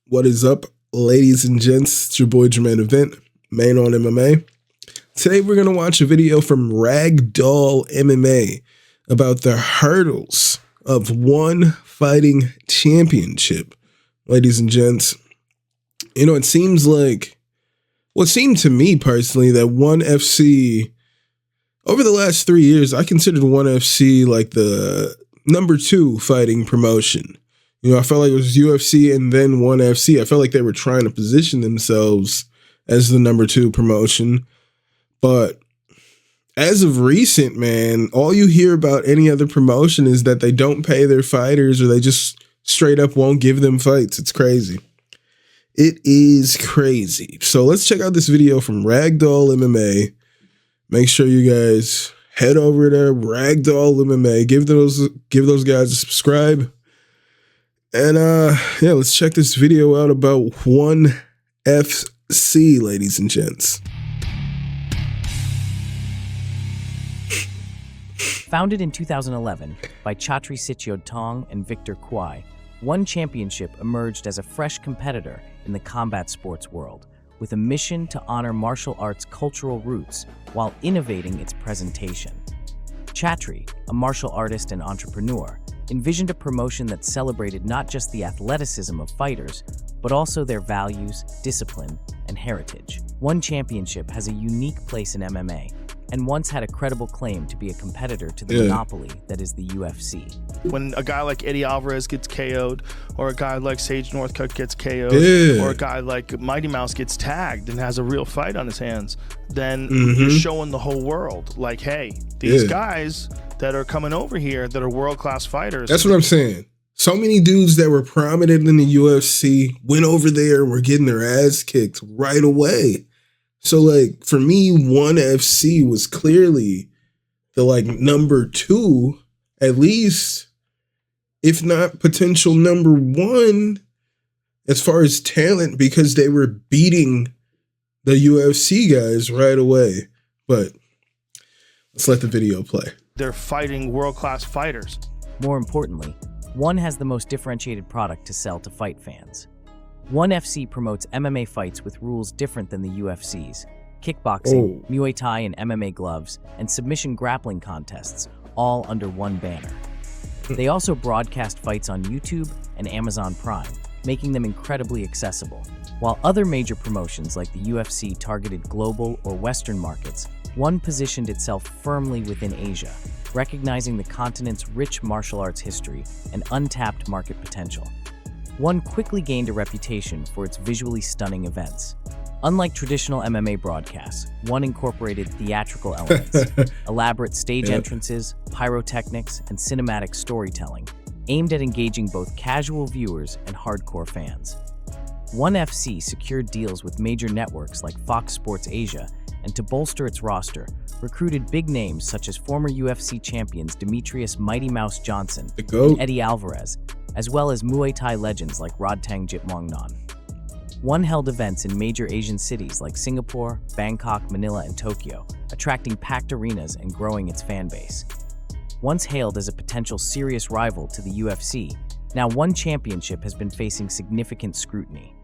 What is up, ladies and gents? It's your boy Jermaine Event, main on MMA. Today we're going to watch a video from Ragdoll MMA about the hurdles of ONE Fighting Championship. Ladies and gents, you know, it seemed to me personally that ONE FC, over the last 3 years, I considered ONE FC like the number 2 fighting promotion. You know, I felt like it was UFC and then ONE FC. I felt like they were trying to position themselves as the number 2 promotion. But as of recent, man, all you hear about any other promotion is that they don't pay their fighters or they just straight up won't give them fights. It's crazy. It is crazy. So let's check out this video from Ragdoll MMA. Make sure you guys head over to Ragdoll MMA. Give those guys a subscribe. And yeah, let's check this video out about ONE FC, ladies and gents. Founded in 2011 by Chatri, Sityodtong, and Victor Kwai, ONE Championship emerged as a fresh competitor in the combat sports world, with a mission to honor martial arts' cultural roots while innovating its presentation. Chatri, a martial artist and entrepreneur, envisioned a promotion that celebrated not just the athleticism of fighters, but also their values, discipline, and heritage. ONE Championship has a unique place in MMA, and once had a credible claim to be a competitor to the monopoly that is the UFC. When a guy like Eddie Alvarez gets KO'd, or a guy like Sage Northcutt gets KO'd, or a guy like Mighty Mouse gets tagged and has a real fight on his hands, then you're showing the whole world, like, hey, these guys that are coming over here that are world-class fighters. That's what I'm saying. So many dudes that were prominent in the UFC went over there and were getting their ass kicked right away. So, like, for me, ONE FC was clearly the, like, number 2, at least, if not potential number 1, as far as talent, because they were beating the UFC guys right away. But let's let the video play. They're fighting world-class fighters. More importantly, ONE has the most differentiated product to sell to fight fans. ONE FC promotes MMA fights with rules different than the UFC's. Kickboxing, Muay Thai and MMA gloves, and submission grappling contests, all under one banner. They also broadcast fights on YouTube and Amazon Prime, making them incredibly accessible. While other major promotions like the UFC targeted global or Western markets, ONE positioned itself firmly within Asia, recognizing the continent's rich martial arts history and untapped market potential. ONE quickly gained a reputation for its visually stunning events. Unlike traditional MMA broadcasts, ONE incorporated theatrical elements, elaborate stage entrances, pyrotechnics, and cinematic storytelling, aimed at engaging both casual viewers and hardcore fans. ONE FC secured deals with major networks like Fox Sports Asia, and to bolster its roster, recruited big names such as former UFC champions Demetrius Mighty Mouse Johnson and Eddie Alvarez, as well as Muay Thai legends like Rodtang Jitmuangnon. ONE held events in major Asian cities like Singapore, Bangkok, Manila, and Tokyo, attracting packed arenas and growing its fan base. Once hailed as a potential serious rival to the UFC, now ONE Championship has been facing significant scrutiny.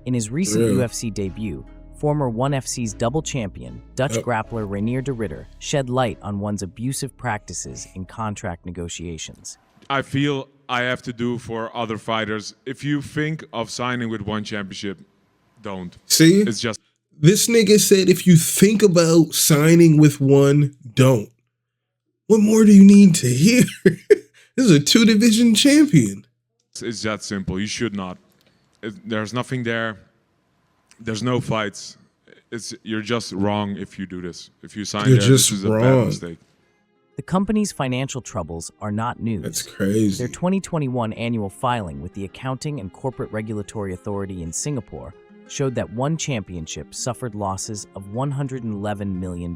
In his recent UFC debut, former ONE FC's double champion, Dutch grappler Reinier de Ridder, shed light on ONE's abusive practices in contract negotiations. I feel I have to do for other fighters. If you think of signing with ONE Championship, don't. See? It's just... This nigga said if you think about signing with ONE, don't. What more do you need to hear? This is a 2-division champion. It's that simple. You should not. There's nothing there. There's no fights. You're just wrong if you do this. If you sign there, this is a bad mistake. The company's financial troubles are not news. That's crazy. Their 2021 annual filing with the Accounting and Corporate Regulatory Authority in Singapore showed that ONE Championship suffered losses of $111 million.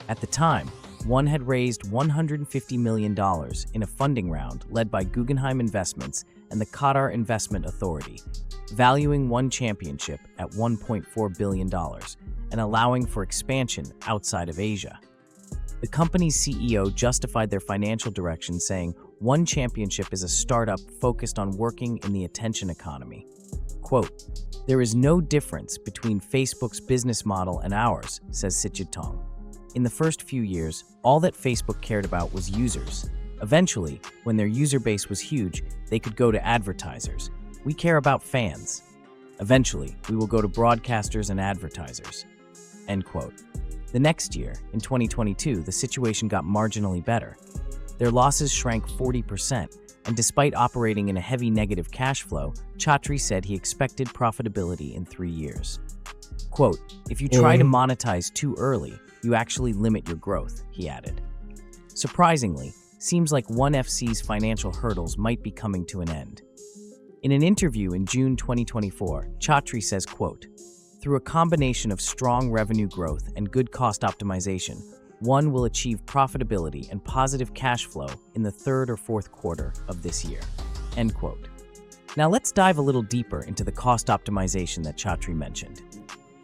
At the time, ONE had raised $150 million in a funding round led by Guggenheim Investments and the Qatar Investment Authority, valuing ONE Championship at $1.4 billion and allowing for expansion outside of Asia. The company's CEO justified their financial direction, saying, "ONE Championship is a startup focused on working in the attention economy." Quote, "There is no difference between Facebook's business model and ours," says Sityodtong. "In the first few years, all that Facebook cared about was users. Eventually, when their user base was huge, they could go to advertisers. We care about fans. Eventually, we will go to broadcasters and advertisers." End quote. The next year, in 2022, the situation got marginally better. Their losses shrank 40%, and despite operating in a heavy negative cash flow, Chatri said he expected profitability in 3 years. Quote, "If you try to monetize too early, you actually limit your growth," he added. Surprisingly, seems like ONE FC's financial hurdles might be coming to an end. In an interview in June 2024, Chatri says, quote, "Through a combination of strong revenue growth and good cost optimization, ONE will achieve profitability and positive cash flow in the third or fourth quarter of this year." End quote. Now let's dive a little deeper into the cost optimization that Chatri mentioned.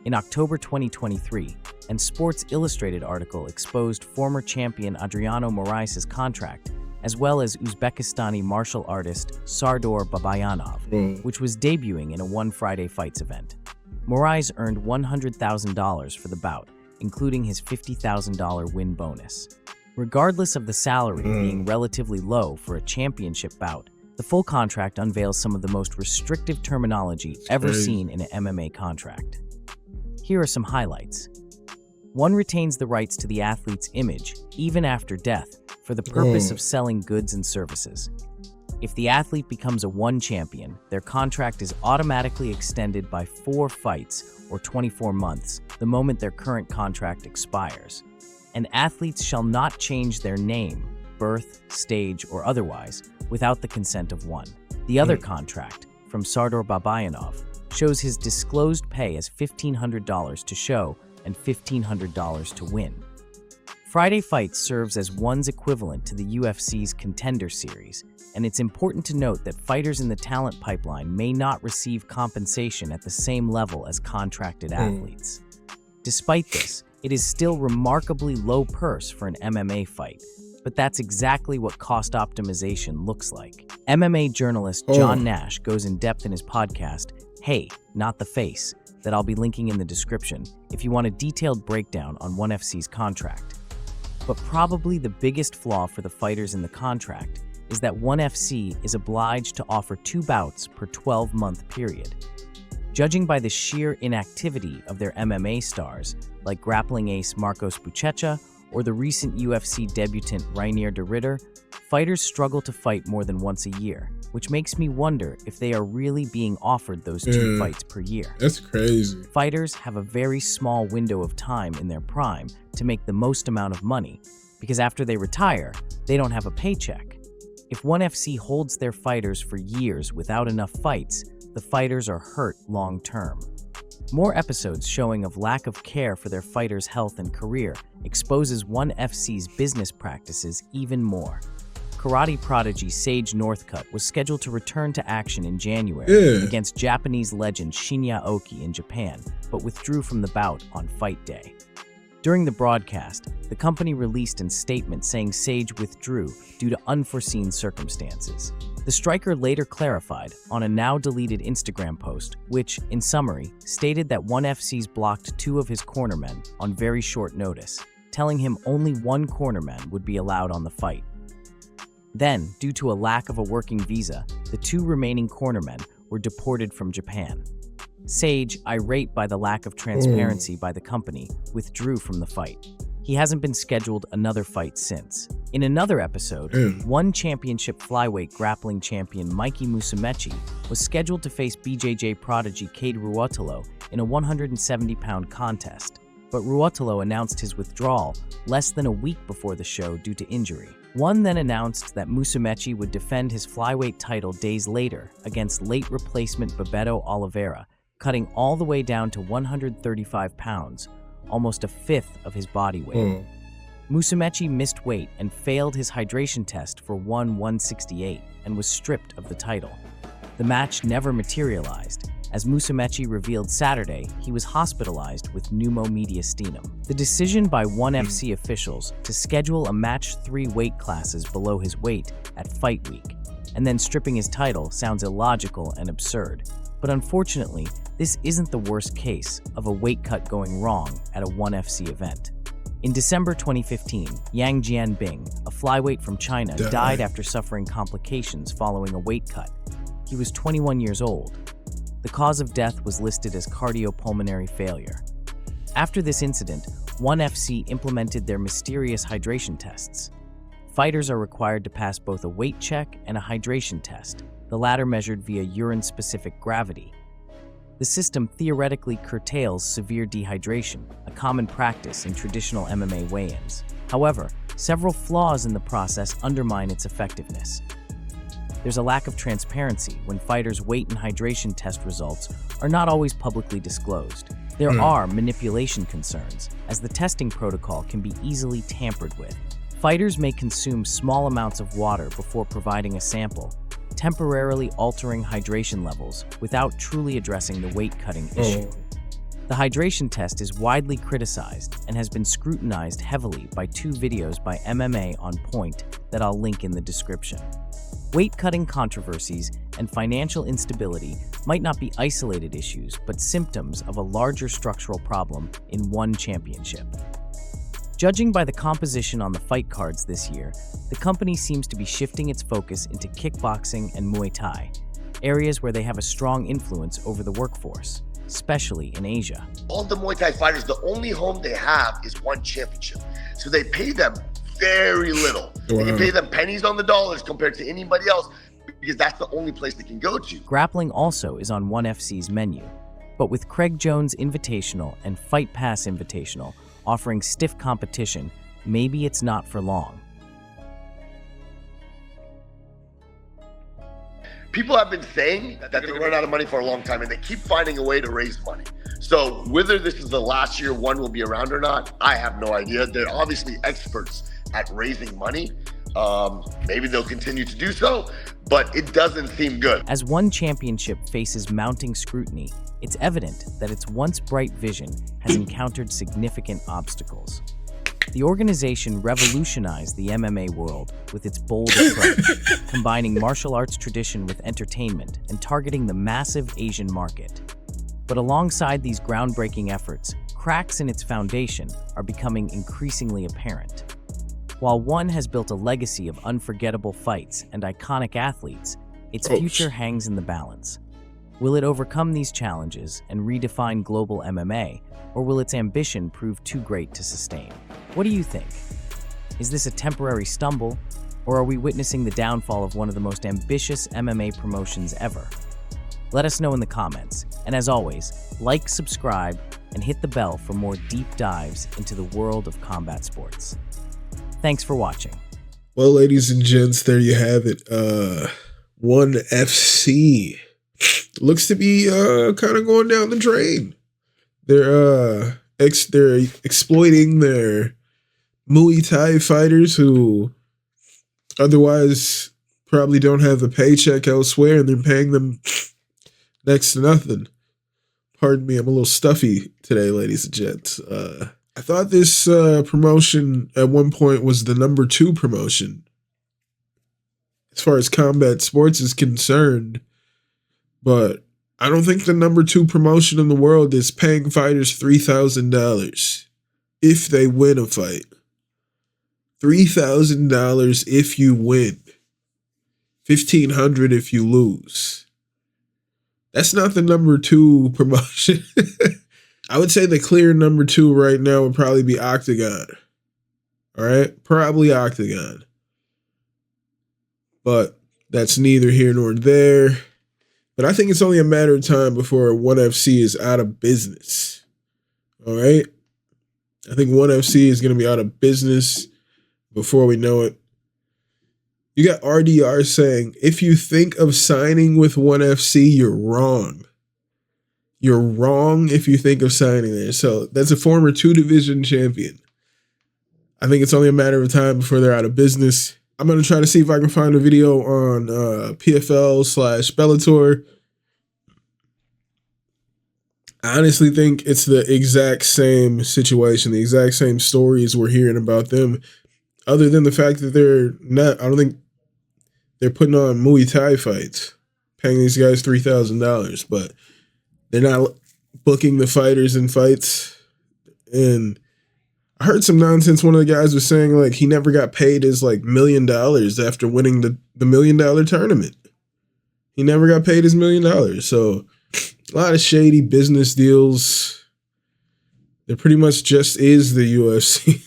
In October 2023, an Sports Illustrated article exposed former champion Adriano Moraes' contract, as well as Uzbekistani martial artist Sardor Babayanov, which was debuting in a One Friday Fights event. Moraes earned $100,000 for the bout, including his $50,000 win bonus. Regardless of the salary being relatively low for a championship bout, the full contract unveils some of the most restrictive terminology ever seen in an MMA contract. Here are some highlights. ONE retains the rights to the athlete's image, even after death, for the purpose of selling goods and services. If the athlete becomes a ONE champion, their contract is automatically extended by 4 fights or 24 months, the moment their current contract expires. And athletes shall not change their name, birth, stage, or otherwise without the consent of ONE. The other contract, from Sardor Babayanov, shows his disclosed pay as $1,500 to show and $1,500 to win. Friday Fights serves as ONE's equivalent to the UFC's Contender Series, and it's important to note that fighters in the talent pipeline may not receive compensation at the same level as contracted athletes. Despite this, it is still remarkably low purse for an MMA fight, but that's exactly what cost optimization looks like. MMA journalist John Nash goes in depth in his podcast, Hey, Not the Face, that I'll be linking in the description if you want a detailed breakdown on ONE FC's contract. But probably the biggest flaw for the fighters in the contract is that ONE FC is obliged to offer 2 bouts per 12-month period. Judging by the sheer inactivity of their MMA stars, like grappling ace Marcos Buchecha or the recent UFC debutant Reinier de Ridder, fighters struggle to fight more than once a year, which makes me wonder if they are really being offered those 2 fights per year. That's crazy. Fighters have a very small window of time in their prime to make the most amount of money, because after they retire, they don't have a paycheck. If ONE FC holds their fighters for years without enough fights, the fighters are hurt long term. More episodes showing of lack of care for their fighters' health and career exposes ONE FC's business practices even more. Karate prodigy Sage Northcutt was scheduled to return to action in January against Japanese legend Shinya Aoki in Japan, but withdrew from the bout on fight day. During the broadcast, the company released a statement saying Sage withdrew due to unforeseen circumstances. The striker later clarified on a now-deleted Instagram post, which, in summary, stated that ONE FC's blocked 2 of his cornermen on very short notice, telling him only 1 cornerman would be allowed on the fight. Then, due to a lack of a working visa, the 2 remaining cornermen were deported from Japan. Sage, irate by the lack of transparency by the company, withdrew from the fight. He hasn't been scheduled another fight since. In another episode, ONE championship flyweight grappling champion Mikey Musumeci was scheduled to face BJJ prodigy Cade Ruotolo in a 170-pound contest, but Ruotolo announced his withdrawal less than a week before the show due to injury. ONE then announced that Musumeci would defend his flyweight title days later against late replacement Bebeto Oliveira, cutting all the way down to 135 pounds, almost a fifth of his body weight. Musumeci missed weight and failed his hydration test for ONE 168 and was stripped of the title. The match never materialized, as Musumeci revealed Saturday he was hospitalized with pneumomediastinum. The decision by ONE FC officials to schedule a match 3 weight classes below his weight at Fight Week, and then stripping his title sounds illogical and absurd. But unfortunately, this isn't the worst case of a weight cut going wrong at a ONE FC event. In December 2015, Yang Jianbing, a flyweight from China, died after suffering complications following a weight cut. He was 21 years old. The cause of death was listed as cardiopulmonary failure. After this incident, ONE FC implemented their mysterious hydration tests. Fighters are required to pass both a weight check and a hydration test, the latter measured via urine-specific gravity. The system theoretically curtails severe dehydration, a common practice in traditional MMA weigh-ins. However, several flaws in the process undermine its effectiveness. There's a lack of transparency when fighters' weight and hydration test results are not always publicly disclosed. There are manipulation concerns, as the testing protocol can be easily tampered with. Fighters may consume small amounts of water before providing a sample, temporarily altering hydration levels without truly addressing the weight-cutting issue. The hydration test is widely criticized and has been scrutinized heavily by 2 videos by MMA on Point that I'll link in the description. Weight-cutting controversies and financial instability might not be isolated issues, but symptoms of a larger structural problem in one championship. Judging by the composition on the fight cards this year, the company seems to be shifting its focus into kickboxing and Muay Thai, areas where they have a strong influence over the workforce, especially in Asia. All the Muay Thai fighters, the only home they have is one championship. So they pay them very little. They can pay them pennies on the dollars compared to anybody else because that's the only place they can go to. Grappling also is on ONE FC's menu, but with Craig Jones Invitational and Fight Pass Invitational offering stiff competition, maybe it's not for long. People have been saying that they're going to run out of money for a long time, and they keep finding a way to raise money. So whether this is the last year ONE will be around or not, I have no idea. They're obviously experts at raising money. Maybe they'll continue to do so, but it doesn't seem good. As ONE championship faces mounting scrutiny, it's evident that its once bright vision has encountered significant obstacles. The organization revolutionized the MMA world with its bold approach, combining martial arts tradition with entertainment and targeting the massive Asian market. But alongside these groundbreaking efforts, cracks in its foundation are becoming increasingly apparent. While ONE has built a legacy of unforgettable fights and iconic athletes, its future hangs in the balance. Will it overcome these challenges and redefine global MMA, or will its ambition prove too great to sustain? What do you think? Is this a temporary stumble, or are we witnessing the downfall of one of the most ambitious MMA promotions ever? Let us know in the comments, and as always, like, subscribe, and hit the bell for more deep dives into the world of combat sports. Thanks for watching. Well, ladies and gents, there you have it. ONE FC looks to be kind of going down the drain. They're exploiting their Muay Thai fighters who otherwise probably don't have a paycheck elsewhere, and they're paying them next to nothing. Pardon me, I'm a little stuffy today, ladies and gents. I thought this promotion at one point was the #2 promotion as far as combat sports is concerned, but I don't think the #2 promotion in the world is paying fighters $3,000 if they win a fight. $3,000 if you win. $1,500 if you lose. That's not the #2 promotion. I would say the clear #2 right now would probably be Octagon. All right? Probably Octagon. But that's neither here nor there. But I think it's only a matter of time before ONE FC is out of business. All right? I think ONE FC is going to be out of business before we know it. You got RDR saying, if you think of signing with ONE FC, you're wrong. You're wrong if you think of signing there. So that's a former 2-division champion. I think it's only a matter of time before they're out of business. I'm going to try to see if I can find a video on PFL/Bellator. I honestly think it's the exact same situation, the exact same stories we're hearing about them, other than the fact that they're not, I don't think they're putting on Muay Thai fights. paying these guys $3,000, but they're not booking the fighters in fights. And I heard some nonsense. One of the guys was saying like he never got paid his like $1 million after winning the $1 million tournament. He never got paid his $1 million. So a lot of shady business deals. There pretty much just is the UFC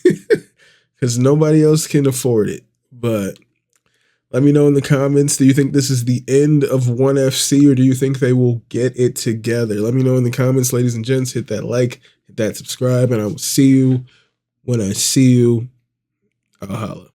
because nobody else can afford it. But let me know in the comments, do you think this is the end of ONE FC or do you think they will get it together? Let me know in the comments, ladies and gents. Hit that like, hit that subscribe, and I will see you when I see you. I'll holla.